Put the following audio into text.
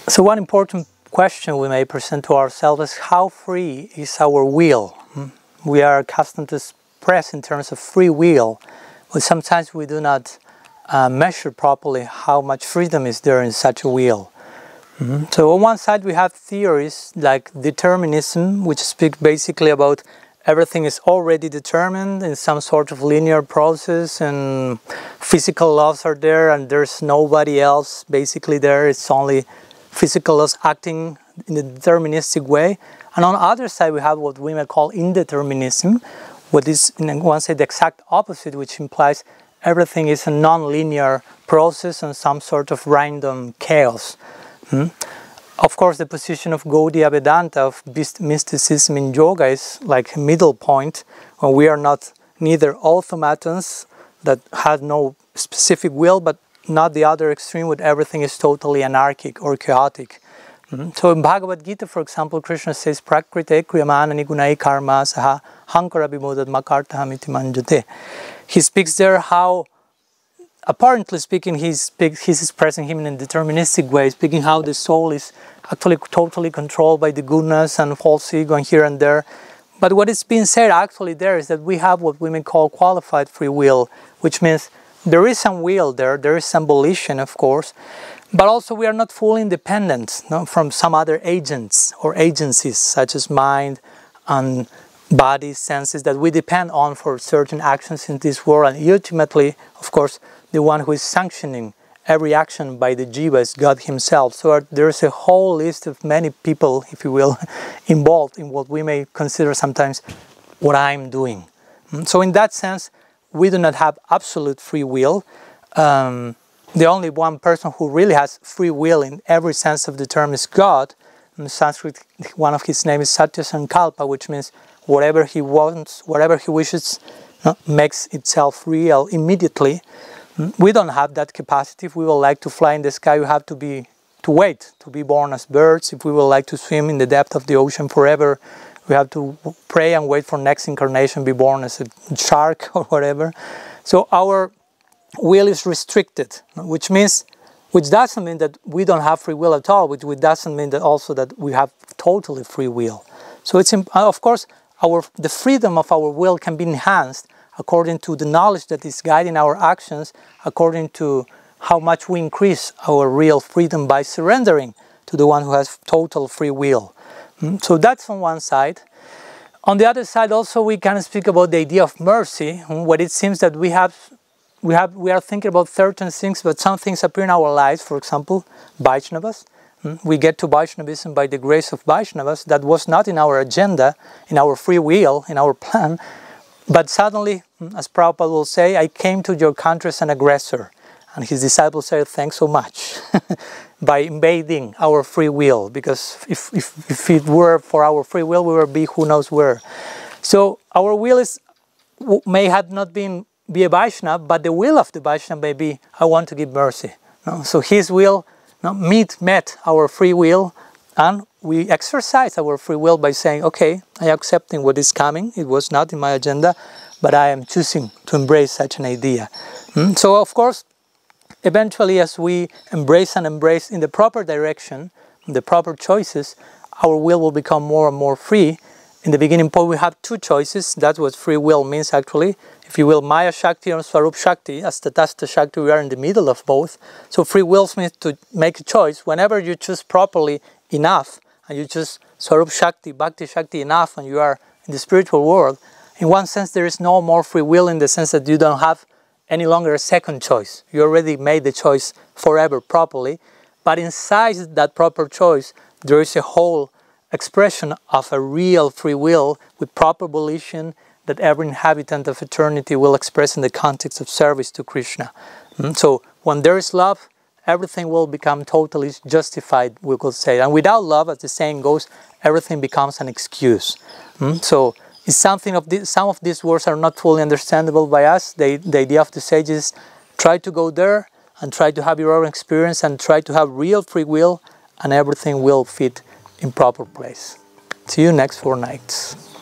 So one important question we may present to ourselves is how free is our will? We are accustomed to express in terms of free will, but sometimes we do not measure properly how much freedom is there in such a will. So on one side we have theories like determinism, which speak basically about everything is already determined in some sort of linear process, and physical laws are there and there's nobody else basically there. It's only physical laws acting in a deterministic way. And on the other side we have what we may call indeterminism, what is in one side the exact opposite, which implies everything is a non-linear process and some sort of random chaos. Of course, the position of Gaudiya Vedanta, of mysticism in yoga, is like a middle point, when we are not neither automatons that have no specific will, but not the other extreme, where everything is totally anarchic or chaotic. So in Bhagavad Gita, for example, Krishna says, Prakrite kriyamana nigunai karma saha hankara bimodad makartaham iti manjate. He speaks there how, apparently speaking, he's expressing him in a deterministic way, speaking how the soul is actually totally controlled by the gunas and false ego and here and there. But what is being said actually there is that we have what we may call qualified free will, which means there is some will there is some volition, of course, but also we are not fully independent from some other agents or agencies such as mind and body, senses that we depend on for certain actions in this world. And ultimately, of course, the one who is sanctioning every action by the jiva is God himself. So there's a whole list of many people, if you will, involved in what we may consider sometimes what I'm doing. So in that sense, we do not have absolute free will. The only one person who really has free will in every sense of the term is God. In Sanskrit, one of his names is Satya Sankalpa, which means whatever he wants, whatever he wishes, makes itself real immediately. We don't have that capacity. If we would like to fly in the sky, we have to wait to be born as birds. If we would like to swim in the depth of the ocean forever, we have to pray and wait for next incarnation, be born as a shark or whatever. So our will is restricted, which doesn't mean that we don't have free will at all, which doesn't mean that also that we have totally free will. So it's, of course, the freedom of our will can be enhanced according to the knowledge that is guiding our actions, according to how much we increase our real freedom by surrendering to the one who has total free will. So that's on one side. On the other side also we can speak about the idea of mercy, where it seems that we are thinking about certain things, but some things appear in our lives, for example, Vaishnavas. We get to Vaishnavism by the grace of Vaishnavas. That was not in our agenda, in our free will, in our plan. But suddenly, as Prabhupada will say, I came to your country as an aggressor. And his disciples said, thanks so much, by invading our free will. Because if it were for our free will, we would be who knows where. So our will may have not be a Vaishnava, but the will of the Vaishnava may be, I want to give mercy. So his will met our free will, and we exercise our free will by saying, okay, I am accepting what is coming. It was not in my agenda, but I am choosing to embrace such an idea. So of course, eventually as we embrace in the proper direction, the proper choices, our will become more and more free. In the beginning point we have two choices. That's what free will means actually. If you will, Maya Shakti or Swarup Shakti, as Tatastha Shakti, we are in the middle of both. So free will means to make a choice. Whenever you choose properly enough, and you choose Swarup Shakti, Bhakti Shakti enough, and you are in the spiritual world, in one sense there is no more free will, in the sense that you don't have any longer a second choice. You already made the choice forever properly, but inside that proper choice there is a whole expression of a real free will with proper volition that every inhabitant of eternity will express in the context of service to Krishna. So when there is love, everything will become totally justified, we could say. And without love, as the saying goes, everything becomes an excuse. So it's something of some of these words are not fully understandable by us. The idea of the sages, try to go there and try to have your own experience and try to have real free will, and everything will fit in proper place. See you next 4 nights.